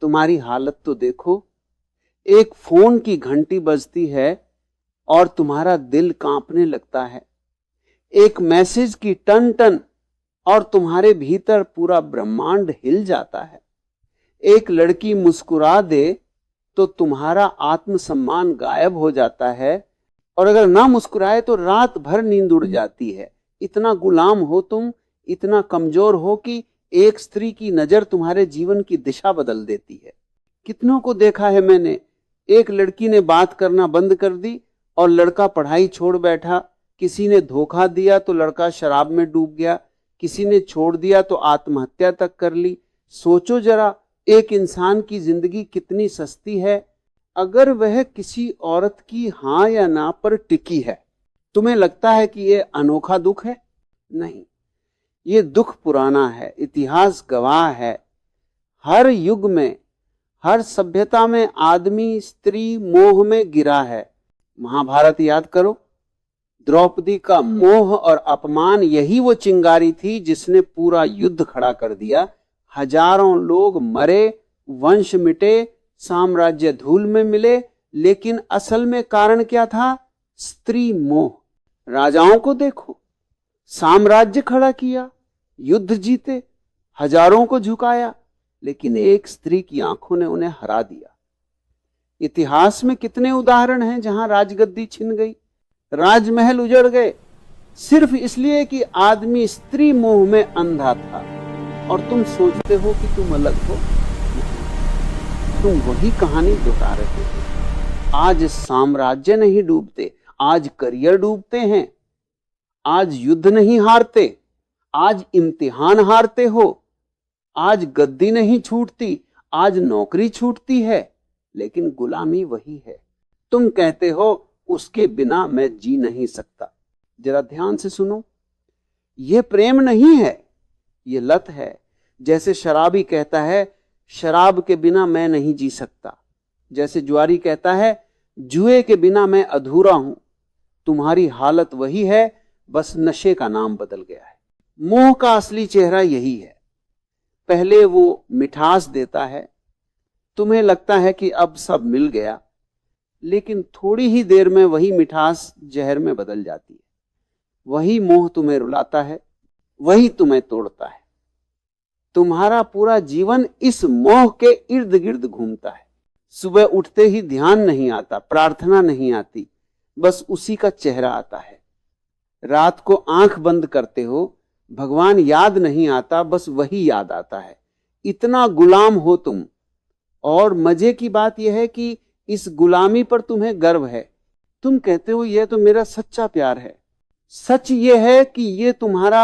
तुम्हारी हालत तो देखो, एक फोन की घंटी बजती है और तुम्हारा दिल कांपने लगता है, एक मैसेज की टन टन और तुम्हारे भीतर पूरा ब्रह्मांड हिल जाता है, एक लड़की मुस्कुरा दे तो तुम्हारा आत्मसम्मान गायब हो जाता है, और अगर ना मुस्कुराए तो रात भर नींद उड़ जाती है। इतना गुलाम हो तुम, इतना कमजोर हो कि एक स्त्री की नजर तुम्हारे जीवन की दिशा बदल देती है। कितनों को देखा है मैंने, एक लड़की ने बात करना बंद कर दी और लड़का पढ़ाई छोड़ बैठा, किसी ने धोखा दिया तो लड़का शराब में डूब गया, किसी ने छोड़ दिया तो आत्महत्या तक कर ली। सोचो जरा, एक इंसान की जिंदगी कितनी सस्ती है अगर वह किसी औरत की हां या ना पर टिकी है। तुम्हें लगता है कि यह अनोखा दुख है? नहीं, ये दुख पुराना है, इतिहास गवाह है। हर युग में, हर सभ्यता में आदमी स्त्री मोह में गिरा है। महाभारत याद करो, द्रौपदी का मोह और अपमान यही वो चिंगारी थी जिसने पूरा युद्ध खड़ा कर दिया। हजारों लोग मरे, वंश मिटे, साम्राज्य धूल में मिले, लेकिन असल में कारण क्या था? स्त्री मोह। राजाओं को देखो, साम्राज्य खड़ा किया, युद्ध जीते, हजारों को झुकाया, लेकिन एक स्त्री की आंखों ने उन्हें हरा दिया। इतिहास में कितने उदाहरण हैं जहां राजगद्दी छिन गई, राजमहल उजड़ गए, सिर्फ इसलिए कि आदमी स्त्री मोह में अंधा था। और तुम सोचते हो कि तुम अलग हो, तुम वही कहानी दोहरा रहे हो। आज साम्राज्य नहीं डूबते, आज करियर डूबते हैं, आज युद्ध नहीं हारते, आज इम्तिहान हारते हो, आज गद्दी नहीं छूटती, आज नौकरी छूटती है, लेकिन गुलामी वही है। तुम कहते हो उसके बिना मैं जी नहीं सकता। जरा ध्यान से सुनो, यह प्रेम नहीं है, यह लत है। जैसे शराबी कहता है शराब के बिना मैं नहीं जी सकता, जैसे जुआरी कहता है जुए के बिना मैं अधूरा हूं। तुम्हारी हालत वही है, बस नशे का नाम बदल गया है। मोह का असली चेहरा यही है। पहले वो मिठास देता है, तुम्हें लगता है कि अब सब मिल गया, लेकिन थोड़ी ही देर में वही मिठास जहर में बदल जाती है। वही मोह तुम्हें रुलाता है, वही तुम्हें तोड़ता है। तुम्हारा पूरा जीवन इस मोह के इर्द गिर्द घूमता है। सुबह उठते ही ध्यान नहीं आता, प्रार्थना नहीं आती, बस उसी का चेहरा आता है। रात को आंख बंद करते हो, भगवान याद नहीं आता, बस वही याद आता है। इतना गुलाम हो तुम। और मजे की बात यह है कि इस गुलामी पर तुम्हें गर्व है। तुम कहते हो यह तो मेरा सच्चा प्यार है। सच यह है कि यह तुम्हारा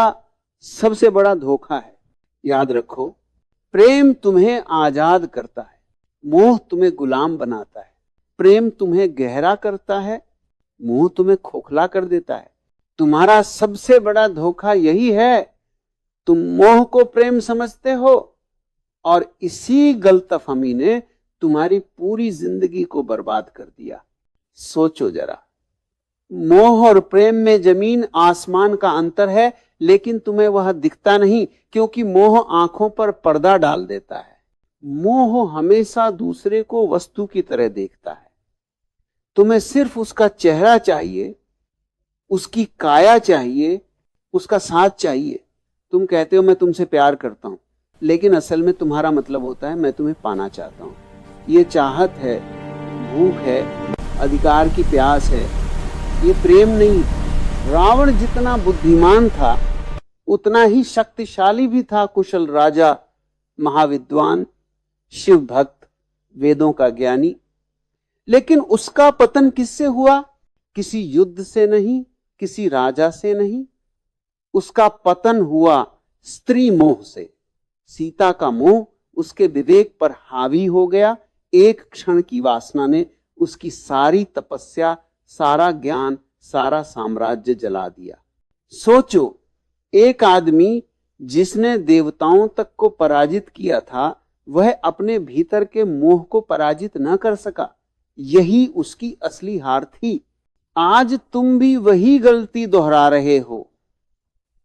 सबसे बड़ा धोखा है। याद रखो, प्रेम तुम्हें आजाद करता है, मोह तुम्हें गुलाम बनाता है। प्रेम तुम्हें गहरा करता है, मोह तुम्हें खोखला कर देता है। तुम्हारा सबसे बड़ा धोखा यही है, तुम मोह को प्रेम समझते हो और इसी गलतफहमी ने तुम्हारी पूरी जिंदगी को बर्बाद कर दिया। सोचो जरा, मोह और प्रेम में जमीन आसमान का अंतर है, लेकिन तुम्हें वह दिखता नहीं, क्योंकि मोह आंखों पर पर्दा डाल देता है। मोह हमेशा दूसरे को वस्तु की तरह देखता है। तुम्हें सिर्फ उसका चेहरा चाहिए, उसकी काया चाहिए, उसका साथ चाहिए। तुम कहते हो मैं तुमसे प्यार करता हूं, लेकिन असल में तुम्हारा मतलब होता है मैं तुम्हें पाना चाहता हूं। ये चाहत है, भूख है, अधिकार की प्यास है, ये प्रेम नहीं। रावण जितना बुद्धिमान था उतना ही शक्तिशाली भी था, कुशल राजा, महाविद्वान, शिव भक्त, वेदों का ज्ञानी। लेकिन उसका पतन किससे हुआ? किसी युद्ध से नहीं, किसी राजा से नहीं, उसका पतन हुआ स्त्री मोह से। सीता का मोह उसके विवेक पर हावी हो गया। एक क्षण की वासना ने उसकी सारी तपस्या, सारा ज्ञान, सारा साम्राज्य जला दिया। सोचो, एक आदमी जिसने देवताओं तक को पराजित किया था, वह अपने भीतर के मोह को पराजित न कर सका। यही उसकी असली हार थी। आज तुम भी वही गलती दोहरा रहे हो।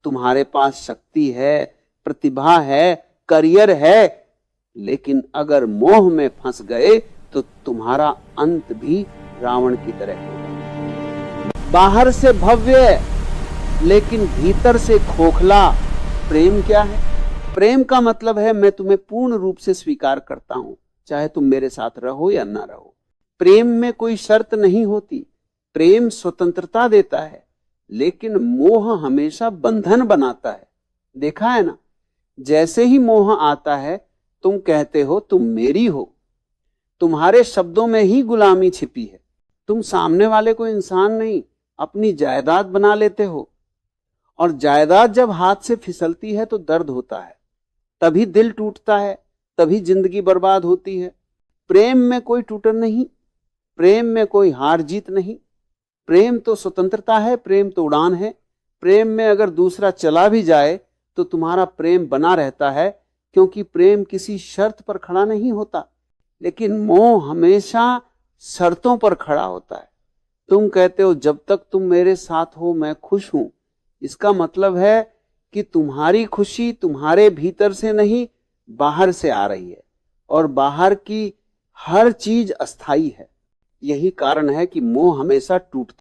तुम्हारे पास शक्ति है, प्रतिभा है, करियर है, लेकिन अगर मोह में फंस गए तो तुम्हारा अंत भी रावण की तरह होगा। बाहर से भव्य लेकिन भीतर से खोखला प्रेम क्या है? प्रेम का मतलब है मैं तुम्हें पूर्ण रूप से स्वीकार करता हूं, चाहे तुम मेरे साथ रहो या ना रहो। प्रेम में कोई शर्त नहीं होती, प्रेम स्वतंत्रता देता है, लेकिन मोह हमेशा बंधन बनाता है। देखा है ना, जैसे ही मोह आता है तुम कहते हो तुम मेरी हो, तुम्हारे शब्दों में ही गुलामी छिपी है। तुम सामने वाले को इंसान नहीं, अपनी जायदाद बना लेते हो, और जायदाद जब हाथ से फिसलती है तो दर्द होता है, तभी दिल टूटता है, तभी जिंदगी बर्बाद होती है। प्रेम में कोई टूटन नहीं, प्रेम में कोई हार जीत नहीं। प्रेम तो स्वतंत्रता है, प्रेम तो उड़ान है। प्रेम में अगर दूसरा चला भी जाए तो तुम्हारा प्रेम बना रहता है, क्योंकि प्रेम किसी शर्त पर खड़ा नहीं होता। लेकिन मोह हमेशा शर्तों पर खड़ा होता है। तुम कहते हो जब तक तुम मेरे साथ हो मैं खुश हूं, इसका मतलब है कि तुम्हारी खुशी तुम्हारे भीतर से नहीं, बाहर से आ रही है, और बाहर की हर चीज अस्थाई है। यही कारण है कि मोह हमेशा टूटता